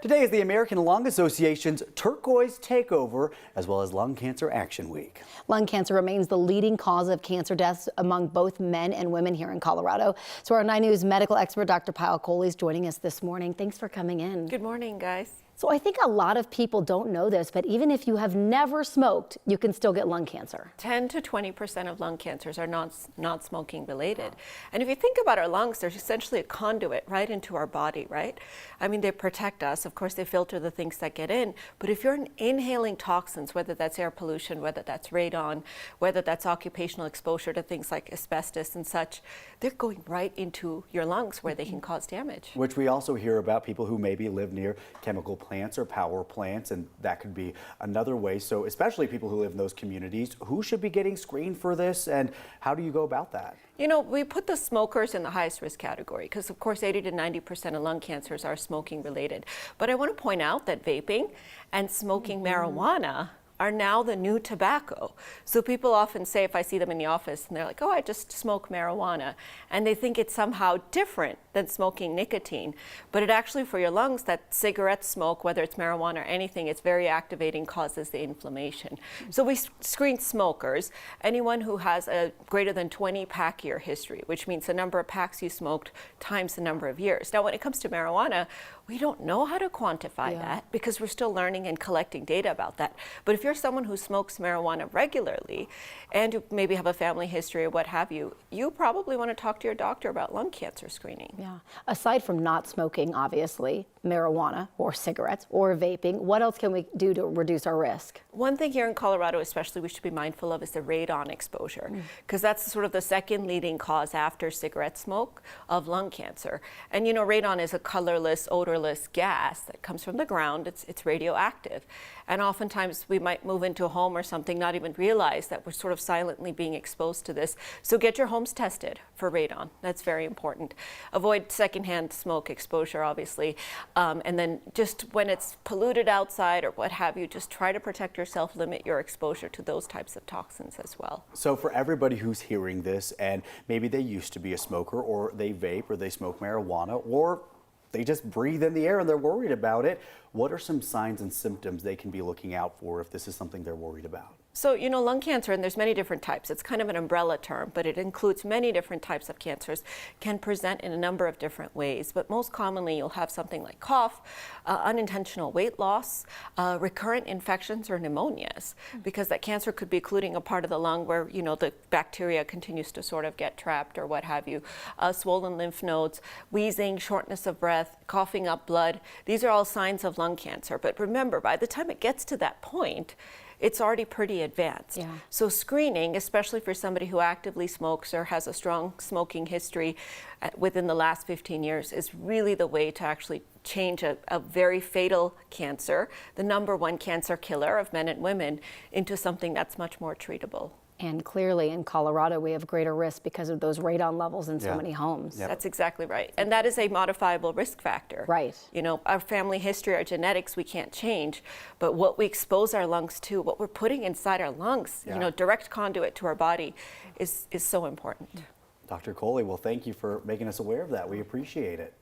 Today is the American Lung Association's Turquoise Takeover, as well as Lung Cancer Action Week. Lung cancer remains the leading cause of cancer deaths among both men and women here in Colorado. So our 9 News medical expert, Dr. Kohli, is joining us this morning. Thanks for coming in. Good morning, guys. So I think a lot of people don't know this, but even if you have never smoked, you can still get lung cancer. 10 to 20% of lung cancers are not smoking related. And if you think about our lungs, they're essentially a conduit right into our body, right? I mean, they protect us. Of course, they filter the things that get in. But if you're inhaling toxins, whether that's air pollution, whether that's radon, whether that's occupational exposure to things like asbestos and such, they're going right into your lungs where they can cause damage. Which we also hear about people who maybe live near chemical plants or power plants, and that could be another way. So especially people who live in those communities, who should be getting screened for this, and how do you go about that? You know, we put the smokers in the highest risk category because, of course, 80 to 90% of lung cancers are smoking related. But I want to point out that vaping and smoking marijuana are now the new tobacco. So people often say, if I see them in the office and they're like, oh, I just smoke marijuana, and they think it's somehow different than smoking nicotine. But it actually, for your lungs, that cigarette smoke, whether it's marijuana or anything, it's very activating, causes the inflammation. So we screen smokers, anyone who has a greater than 20 pack year history, which means the number of packs you smoked times the number of years. Now, when it comes to marijuana, we don't know how to quantify that because we're still learning and collecting data about that. But if you're someone who smokes marijuana regularly and you maybe have a family history or what have you, you probably want to talk to your doctor about lung cancer screening. Yeah. Aside from not smoking, obviously, marijuana or cigarettes or vaping, what else can we do to reduce our risk? One thing here in Colorado especially we should be mindful of is the radon exposure, because that's sort of the second leading cause after cigarette smoke of lung cancer. And you know, radon is a colorless, odorless gas that comes from the ground. It's radioactive. And oftentimes we might move into a home or something, not even realize that we're sort of silently being exposed to this. So get your homes tested for radon. That's very important. Avoid secondhand smoke exposure, obviously. And then just when it's polluted outside or what have you, just try to protect yourself, limit your exposure to those types of toxins as well. So for everybody who's hearing this, and maybe they used to be a smoker, or they vape, or they smoke marijuana, or they just breathe in the air and they're worried about it, what are some signs and symptoms they can be looking out for if this is something they're worried about? So, you know, lung cancer, and there's many different types. It's kind of an umbrella term, but it includes many different types of cancers, can present in a number of different ways. But most commonly, you'll have something like cough, unintentional weight loss, recurrent infections or pneumonias, because that cancer could be occluding a part of the lung where, you know, the bacteria continues to sort of get trapped or what have you. Swollen lymph nodes, wheezing, shortness of breath, coughing up blood. These are all signs of lung cancer. But remember, by the time it gets to that point, it's already pretty advanced. Yeah. So screening, especially for somebody who actively smokes or has a strong smoking history within the last 15 years, is really the way to actually change a very fatal cancer, the #1 cancer killer of men and women, into something that's much more treatable. And clearly in Colorado, we have greater risk because of those radon levels in so many homes. Yep. That's exactly right. And that is a modifiable risk factor. Right. You know, our family history, our genetics, we can't change, but what we expose our lungs to, what we're putting inside our lungs, you know, direct conduit to our body is so important. Dr. Kohli, well, thank you for making us aware of that. We appreciate it.